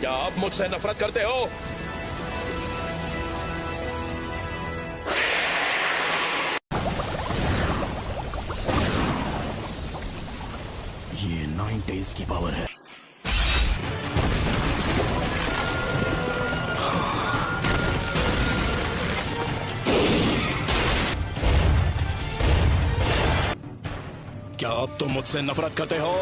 क्या आप मुझसे नफरत करते हो? ये नाइन टेल्स की पावर है। क्या अब तुम मुझसे नफरत करते हो?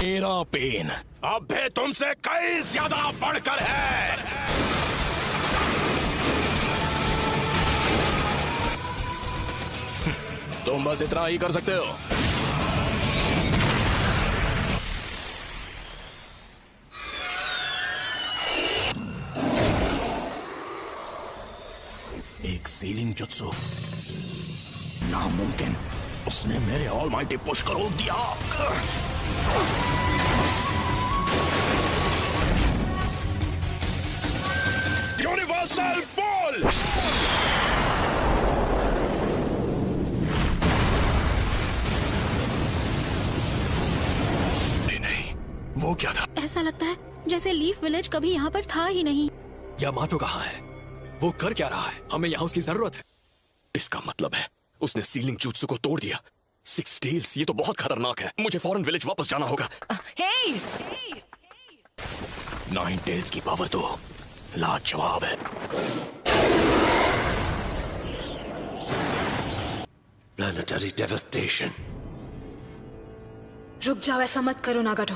मेरा पेन अब भी तुमसे कई ज्यादा बढ़कर है। तुम बस इतना ही कर सकते हो। एक सीलिंग जुत्सु, नामुमकिन। उसने मेरे ऑलमाइटी पुश को रोक दिया। Universal ball. नहीं, वो क्या था? ऐसा लगता है जैसे लीफ विलेज कभी यहाँ पर था ही नहीं। यामाटो कहाँ है? वो कर क्या रहा है? हमें यहाँ उसकी जरूरत है। इसका मतलब है उसने सीलिंग जुत्सु को तोड़ दिया। सिक्स टेल्स, ये तो बहुत खतरनाक है। मुझे फौरन विलेज वापस जाना होगा। हे! नाइन टेल्स की पावर तो लाजवाब है। Planetary devastation. रुक जाओ, ऐसा मत करो नागाटो।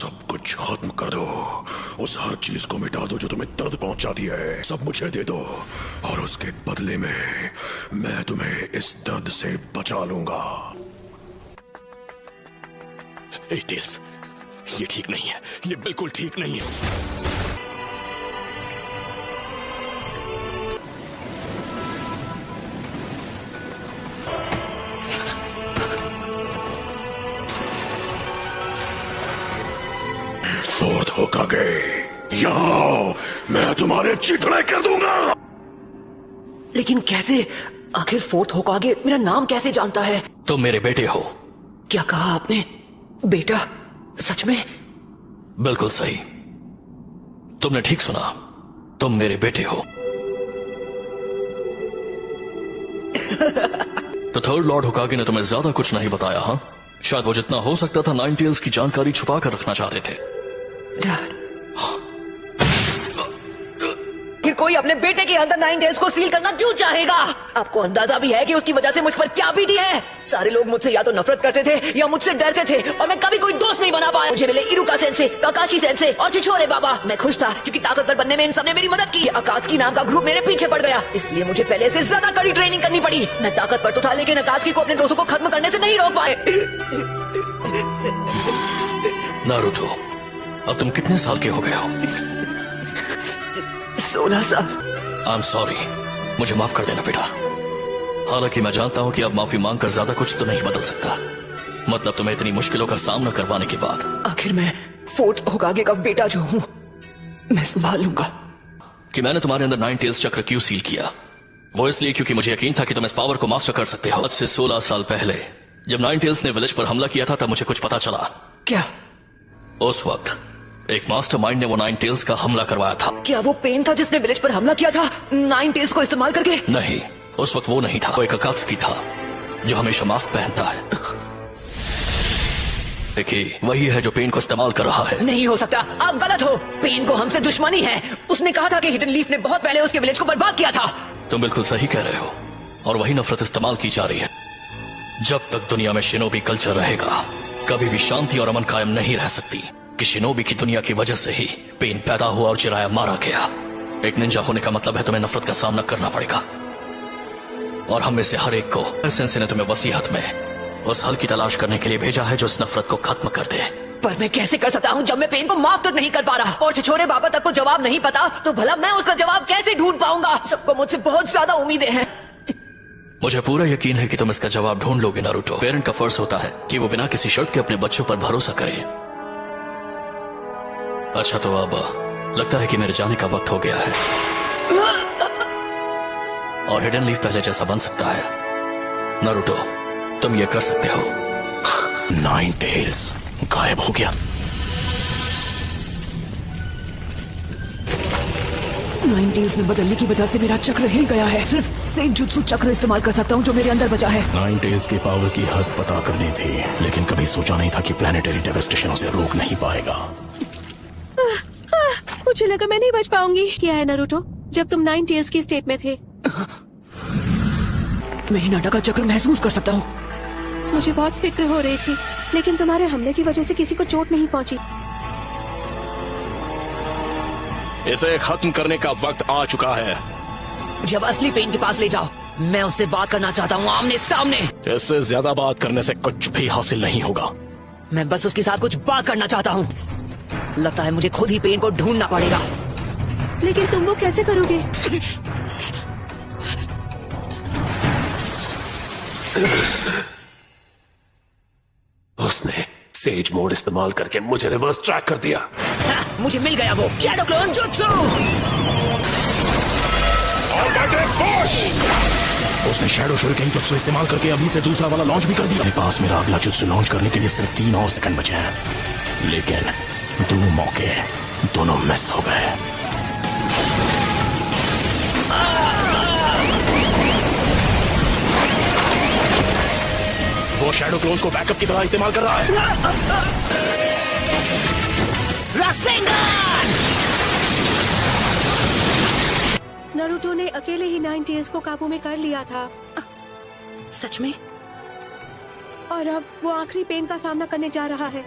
सब कुछ खत्म कर दो। उस हर चीज को मिटा दो जो तुम्हें दर्द पहुंचाती है। सब मुझे दे दो और उसके बदले में मैं तुम्हें इस दर्द से बचा लूंगा। ए टेल्स, ये ठीक नहीं है। ये बिल्कुल ठीक नहीं है। फोर्थ होकागे, यहाँ मैं तुम्हारे चिथड़े कर दूंगा। लेकिन कैसे? आखिर फोर्थ होकागे मेरा नाम कैसे जानता है? तुम मेरे बेटे हो। क्या कहा आपने? बेटा? सच में? बिल्कुल सही, तुमने ठीक सुना। तुम मेरे बेटे हो। तो थर्ड लॉर्ड होकागे ने तुम्हें ज्यादा कुछ नहीं बताया? हाँ, शायद वो जितना हो सकता था नाइन टेल्स की जानकारी छुपा कर रखना चाहते थे। डैड, फिर कोई अपने बेटे के अंदर नाइन टेल्स को सील करना क्यों चाहेगा? आपको अंदाजा भी है कि उसकी वजह से मुझ पर क्या बीती है? सारे लोग मुझसे या तो नफरत करते थे या मुझसे डरते थे और मैं कभी कोई दोस्त नहीं बना पाया। मुझे मिले इरुका सेंसे, काकाशी सेंसे और छिछोरे बाबा। मैं खुश था क्योंकि ताकतवर बनने में इन सबने मेरी मदद की। अकात्सुकी नाम का ग्रुप मेरे पीछे पड़ गया, इसलिए मुझे पहले से ज्यादा कड़ी ट्रेनिंग करनी पड़ी। मैं ताकतवर तो था लेकिन अकात्सुकी को अपने दोस्तों को खत्म करने से नहीं रोक पाए। नारुतो, अब तुम कितने साल के हो गए हो? 16 साल। आई एम सॉरी, मुझे माफ कर देना बेटा। हालांकि मैं जानता हूं कि अब माफी मांगकर ज्यादा कुछ तो नहीं बदल सकता। मतलब तुम्हें इतनी मुश्किलों का सामना करवाने के बाद आखिर मैं फोर्थ होकागे का बेटा जो हूं, मैं संभाल लूंगा। कि मैंने तुम्हारे अंदर नाइन टेल्स चक्र क्यों सील किया, वो इसलिए क्योंकि मुझे यकीन था कि तुम इस पावर को मास्टर कर सकते हो। आज से 16 साल पहले जब नाइन टेल्स ने विलेज पर हमला किया था, तब मुझे कुछ पता चला। क्या? उस वक्त एक मास्टरमाइंड ने वो नाइन टेल्स का हमला करवाया था। क्या वो पेन था जिसने विलेज पर हमला किया था नाइन टेल्स को इस्तेमाल करके? नहीं, उस वक्त वो नहीं था। वो एक अकात्सुकी था जो हमेशा मास्क पहनता है। देखिए, वही है जो पेन को इस्तेमाल कर रहा है। नहीं हो सकता, आप गलत हो। पेन को हमसे दुश्मनी है। उसने कहा था कि हिडन लीफ ने बहुत पहले उसके विलेज को बर्बाद किया था। तुम बिल्कुल सही कह रहे हो, और वही नफरत इस्तेमाल की जा रही है। जब तक दुनिया में शिनोबी कल्चर रहेगा, कभी भी शांति और अमन कायम नहीं रह सकती। कि शिनोबी की दुनिया की वजह से ही पेन पैदा हुआ और जिराया मारा गया। एक निंजा होने का मतलब है तुम्हें नफरत का सामना करना पड़ेगा, और हम में से हर एक को सेंसे ने तुम्हें वसीयत में उस हल की तलाश करने के लिए भेजा है जो इस नफरत को खत्म कर दे। पर मैं कैसे कर सकता हूँ जब मैं पेन को माफ तक नहीं कर पा रहा, और छिछोरे बाबा तक को जवाब नहीं पता, तो भला मैं उसका जवाब कैसे ढूंढ पाऊंगा? सबको मुझसे बहुत ज्यादा उम्मीदें हैं। मुझे पूरा यकीन है कि तुम इसका जवाब ढूंढ लोगे नारुतो। पेरेंट का फर्ज होता है कि वो बिना किसी शर्त के अपने बच्चों पर भरोसा करे। अच्छा, तो अब लगता है कि मेरे जाने का वक्त हो गया है और हिडन लीफ पहले जैसा बन सकता है। नारुतो, तुम ये कर सकते हो। नाइन टेल्स गायब हो गया। नाइन टेल्स में बदलने की वजह से मेरा चक्र हिल गया है। सिर्फ सेंजुत्सु चक्र इस्तेमाल कर सकता हूँ जो मेरे अंदर बचा है। नाइन टेल्स की पावर की हद पता करनी थी, लेकिन कभी सोचा नहीं था कि प्लैनेटरी डेवास्टेशन उसे रोक नहीं पाएगा। मुझे लगा मैं नहीं बच पाऊंगी। क्या है नारुतो, जब तुम नाइन टेल्स की स्टेट में थे मैं हिनाटा का चक्र महसूस कर सकता हूँ। मुझे बहुत फिक्र हो रही थी, लेकिन तुम्हारे हमले की वजह से किसी को चोट नहीं पहुंची। इसे खत्म करने का वक्त आ चुका है। जब असली पेन के पास ले जाओ, मैं उससे बात करना चाहता हूँ आमने सामने। इससे ज्यादा बात करने से कुछ भी हासिल नहीं होगा। मैं बस उसके साथ कुछ बात करना चाहता हूँ। लगता है मुझे खुद ही पेन को ढूंढना पड़ेगा। लेकिन तुम वो कैसे करोगे? उसने सेज मोड इस्तेमाल करके मुझे रिवर्स ट्रैक कर दिया। हाँ, मुझे मिल गया वो शैडो क्लोन जुत्सु। उसने शैडो शuriken जुत्सु इस्तेमाल करके अभी से दूसरा वाला लॉन्च भी कर दिया। मेरे पास मेरा अगला जुत्सु लॉन्च करने के लिए सिर्फ 3 और सेकंड बचे हैं, लेकिन 2 मौके दोनों मिस हो गए। वो शैडो क्लोन्स को बैकअप की तरह इस्तेमाल कर रहा है। रासेंगन! नारुतो ने अकेले ही नाइन टेल्स को काबू में कर लिया था सच में? और अब वो आखिरी पेन का सामना करने जा रहा है।